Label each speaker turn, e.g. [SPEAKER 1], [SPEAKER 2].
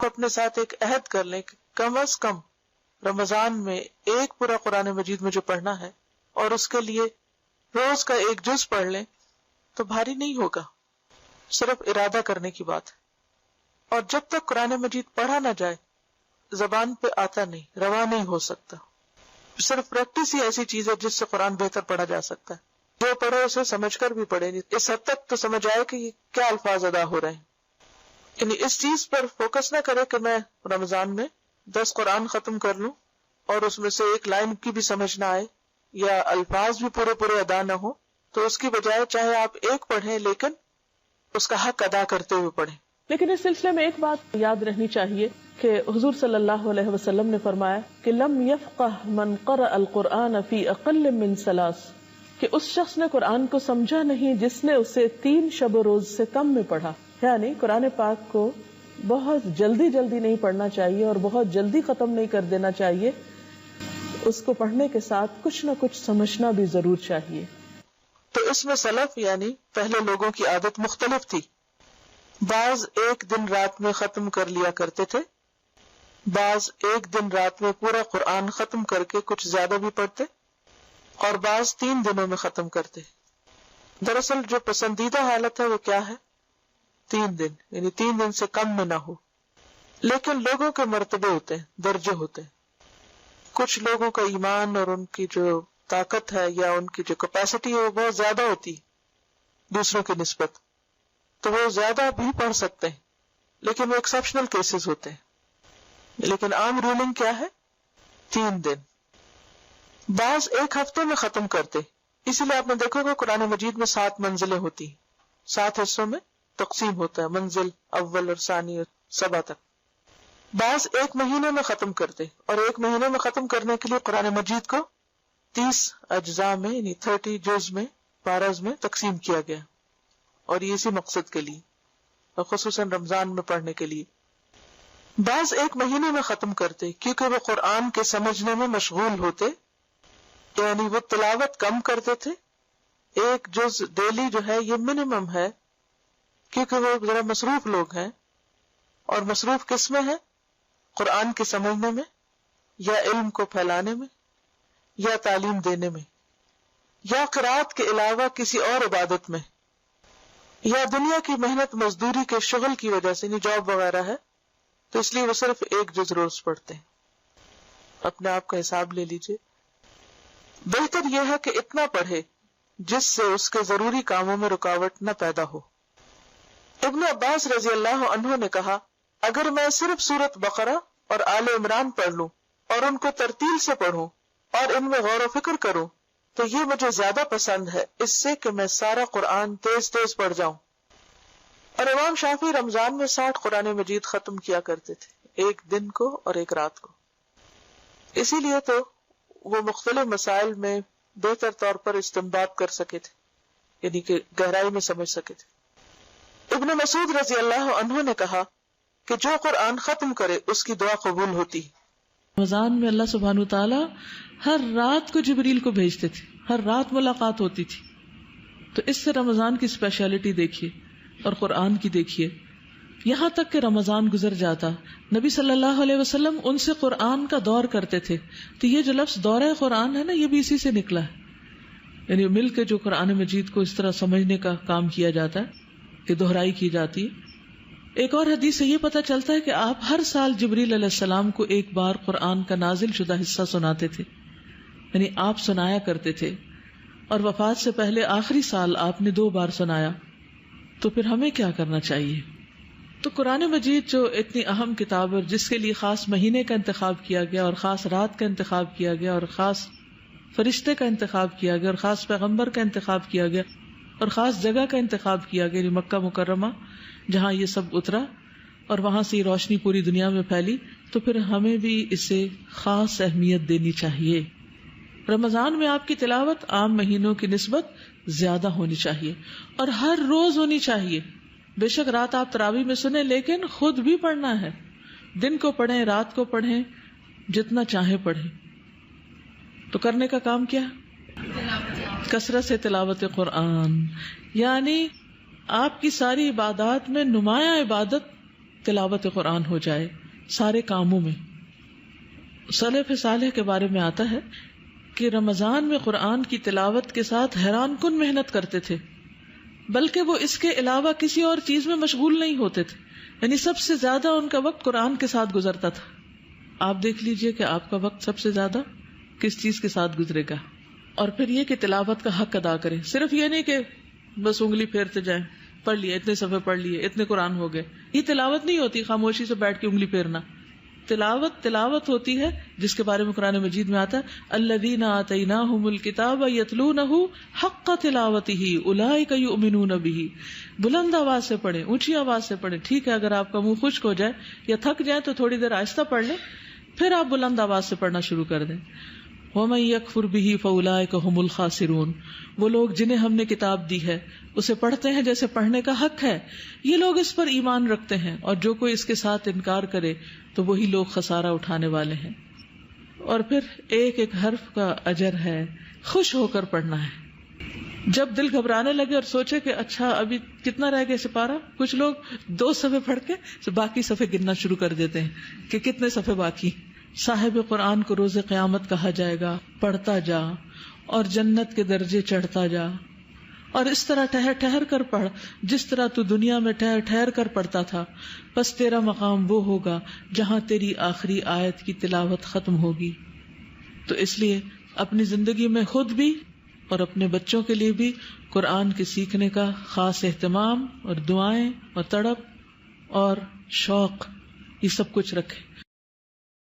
[SPEAKER 1] آپ اپنے ساتھ ایک عہد کر لیں کہ کم از کم رمضان میں ایک پورا قرآن مجید مجھے پڑھنا ہے اور اس کے لیے روز کا ایک جز پڑھ لیں تو بھاری نہیں ہوگا، صرف ارادہ کرنے کی بات ہے. اور جب تک قرآن مجید پڑھا نہ جائے زبان پہ آتا نہیں، روا نہیں ہو سکتا. صرف پریکٹس ہی ایسی چیز ہے جس سے قرآن بہتر پڑھا جا سکتا ہے. جو پڑھے اسے سمجھ کر بھی پڑھے، اس حد تک تو سمجھ آئے کہ یہ کیا الفاظ ادا ہو رہے ہیں. یعنی اس چیز پر فوکس نہ کرے کہ میں رمضان میں 10 قرآن ختم کر لوں اور اس میں سے ایک لائن کی بھی سمجھ نہ آئے یا الفاظ بھی پورے ادا نہ ہو. تو اس کی بجائے چاہے آپ ایک پڑھیں لیکن اس کا حق ادا کرتے ہوئے پڑھیں.
[SPEAKER 2] لیکن اس سلسلے میں ایک بات یاد رہنی چاہیے کہ حضور صلی اللہ علیہ وسلم نے فرمایا کہ لم یفقہ من قرأ القرآن فی اقل من 3، کہ اس شخص نے قرآن کو سمجھا نہیں جس نے اسے 3 شب و روز سے کم میں پڑھا. یعنی قرآن پاک کو بہت جلدی نہیں پڑھنا چاہیے اور بہت جلدی ختم نہیں کر دینا چاہیے. اس کو پڑھنے کے ساتھ کچھ نہ کچھ سمجھنا بھی ضرور چاہیے.
[SPEAKER 1] تو اس میں سلف یعنی پہلے لوگوں کی عادت مختلف تھی. بعض ایک دن رات میں ختم کر لیا کرتے تھے، بعض ایک دن رات میں پورا قرآن ختم کر کے کچھ زیادہ بھی پڑھتے، اور بعض 3 دنوں میں ختم کرتے. دراصل جو پسندیدہ حالت ہے وہ کیا ہے؟ 3 دن، یعنی 3 دن سے کم میں نہ ہو. لیکن لوگوں کے مرتبے ہوتے ہیں، درجے ہوتے ہیں. کچھ لوگوں کا ایمان اور ان کی جو طاقت ہے یا ان کی جو کیپیسٹی ہے وہ بہت زیادہ ہوتی دوسروں کی نسبت، تو وہ زیادہ بھی پڑھ سکتے ہیں، لیکن وہ ایکسیپشنل کیسز ہوتے ہیں. لیکن عام رولنگ کیا ہے؟ 3 دن. بعض ایک ہفتے میں ختم کرتے. اسی لیے آپ نے دیکھو گا قرآن مجید میں 7 منزلیں ہوتی ہیں، 7 حصوں میں تقسیم ہوتا ہے، منزل اول اور ثانی اور 7 تک. بعض ایک مہینے میں ختم کرتے، اور ایک مہینے میں ختم کرنے کے لیے قرآن مجید کو 30 اجزاء میں یعنی 30 جز میں، پارز میں تقسیم کیا گیا، اور یہ اسی مقصد کے لیے، اور خصوصاً رمضان میں پڑھنے کے لیے. بعض ایک مہینے میں ختم کرتے کیونکہ وہ قرآن کے سمجھنے میں مشغول ہوتے، یعنی وہ تلاوت کم کرتے تھے. ایک جز ڈیلی جو ہے یہ منیمم ہے، کیونکہ وہ ذرا مصروف لوگ ہیں، اور مصروف کس میں ہے؟ قرآن کے سمجھنے میں، یا علم کو پھیلانے میں، یا تعلیم دینے میں، یا قرآت کے علاوہ کسی اور عبادت میں، یا دنیا کی محنت مزدوری کے شغل کی وجہ سے، نہیں جاب وغیرہ ہے تو اس لیے وہ صرف ایک جز روز پڑھتے ہیں. اپنے آپ کا حساب لے لیجئے. بہتر یہ ہے کہ اتنا پڑھے جس سے اس کے ضروری کاموں میں رکاوٹ نہ پیدا ہو. ابن عباس رضی اللہ عنہ نے کہا، اگر میں صرف سورۃ بقرہ اور آل عمران پڑھ لوں اور ان کو ترتیل سے پڑھوں اور ان میں غور و فکر کروں تو یہ مجھے زیادہ پسند ہے اس سے کہ میں سارا قرآن تیز تیز پڑھ جاؤں. اور امام شافعی رمضان میں 60 قرآن مجید ختم کیا کرتے تھے، ایک دن کو اور ایک رات کو. اسی لیے تو وہ مختلف مسائل میں بہتر طور پر استنباط کر سکے تھے، یعنی کہ گہرائی میں سمجھ سکے تھے. ابن مسعود رضی اللہ عنہ نے کہا کہ جو قرآن ختم کرے اس کی دعا قبول ہوتی.
[SPEAKER 2] رمضان میں اللہ سبحانہ وتعالی ہر رات کو جبریل کو بھیجتے تھے، ہر رات ملاقات ہوتی تھی. تو اس سے رمضان کی اسپیشلٹی دیکھیے اور قرآن کی دیکھیے. یہاں تک کہ رمضان گزر جاتا، نبی صلی اللہ علیہ وسلم ان سے قرآن کا دور کرتے تھے. تو یہ جو لفظ دورہ قرآن ہے نا، یہ بھی اسی سے نکلا ہے، یعنی مل کے جو قرآن مجید کو اس طرح سمجھنے کا کام کیا جاتا ہے کہ دہرائی کی جاتی ہے. ایک اور حدیث سے یہ پتہ چلتا ہے کہ آپ ہر سال جبریل علیہ السلام کو ایک بار قرآن کا نازل شدہ حصہ سناتے تھے، یعنی آپ سنایا کرتے تھے. اور وفات سے پہلے آخری سال آپ نے 2 بار سنایا. تو پھر ہمیں کیا کرنا چاہیے؟ تو قرآن مجید جو اتنی اہم کتاب ہے، جس کے لیے خاص مہینے کا انتخاب کیا گیا اور خاص رات کا انتخاب کیا گیا اور خاص فرشتے کا انتخاب کیا گیا اور خاص پیغمبر کا انتخاب کیا گیا اور خاص جگہ کا انتخاب کیا گیا، یعنی مکہ مکرمہ جہاں یہ سب اترا اور وہاں سے یہ روشنی پوری دنیا میں پھیلی، تو پھر ہمیں بھی اسے خاص اہمیت دینی چاہیے. رمضان میں آپ کی تلاوت عام مہینوں کی نسبت زیادہ ہونی چاہیے اور ہر روز ہونی چاہیے. بے شک رات آپ تراویح میں سنیں، لیکن خود بھی پڑھنا ہے. دن کو پڑھیں، رات کو پڑھیں، جتنا چاہیں پڑھیں. تو کرنے کا کام کیا؟ کثرت سے تلاوت قرآن. یعنی آپ کی ساری عبادات میں نمایاں عبادت تلاوت قرآن ہو جائے سارے کاموں میں. سلف صالح کے بارے میں آتا ہے کہ رمضان میں قرآن کی تلاوت کے ساتھ حیران کن محنت کرتے تھے، بلکہ وہ اس کے علاوہ کسی اور چیز میں مشغول نہیں ہوتے تھے. یعنی سب سے زیادہ ان کا وقت قرآن کے ساتھ گزرتا تھا. آپ دیکھ لیجئے کہ آپ کا وقت سب سے زیادہ کس چیز کے ساتھ گزرے گا. اور پھر یہ کہ تلاوت کا حق ادا کریں. صرف یہ نہیں کہ بس انگلی پھیرتے جائیں، پڑھ لیے اتنے صفحے پڑھ لیے اتنے قرآن ہو گئے. یہ تلاوت نہیں ہوتی خاموشی سے بیٹھ کے انگلی پھیرنا. تلاوت ہوتی ہے جس کے بارے میں قرآن مجید میں آتا ہے الذین آتیناہم الکتاب یتلونہ حق تلاوتہ اولئک یؤمنون بہ. بلند آواز سے پڑھیں، اونچی آواز سے پڑھیں. ٹھیک ہے اگر آپ کا منہ خشک ہو جائے یا تھک جائے تو تھوڑی دیر آہستہ پڑھ لیں، پھر آپ بلند آواز سے پڑھنا شروع کر دیں. وَمَن يَكْفُرْ بِهِ فَأُولَٰئِكَ هُمُ الْخَاسِرُونَ. وہ لوگ جنہیں ہم نے کتاب دی ہے اسے پڑھتے ہیں جیسے پڑھنے کا حق ہے، یہ لوگ اس پر ایمان رکھتے ہیں، اور جو کوئی اس کے ساتھ انکار کرے تو وہی لوگ خسارہ اٹھانے والے ہیں. اور پھر ایک ایک حرف کا اجر ہے، خوش ہو کر پڑھنا ہے. جب دل گھبرانے لگے اور سوچے کہ اچھا ابھی کتنا رہ گیا سپارہ، کچھ لوگ 2 صفحے پڑھ کے باقی صفحے گننا شروع کر دیتے ہیں کہ کتنے صفحے باقی. صاحب قرآن کو روز قیامت کہا جائے گا پڑھتا جا اور جنت کے درجے چڑھتا جا، اور اس طرح ٹھہر ٹھہر کر پڑھ جس طرح تو دنیا میں ٹھہر ٹھہر کر پڑھتا تھا. بس تیرا مقام وہ ہوگا جہاں تیری آخری آیت کی تلاوت ختم ہوگی. تو اس لیے اپنی زندگی میں خود بھی اور اپنے بچوں کے لیے بھی قرآن کے سیکھنے کا خاص اہتمام اور دعائیں اور تڑپ اور شوق یہ سب کچھ رکھیں.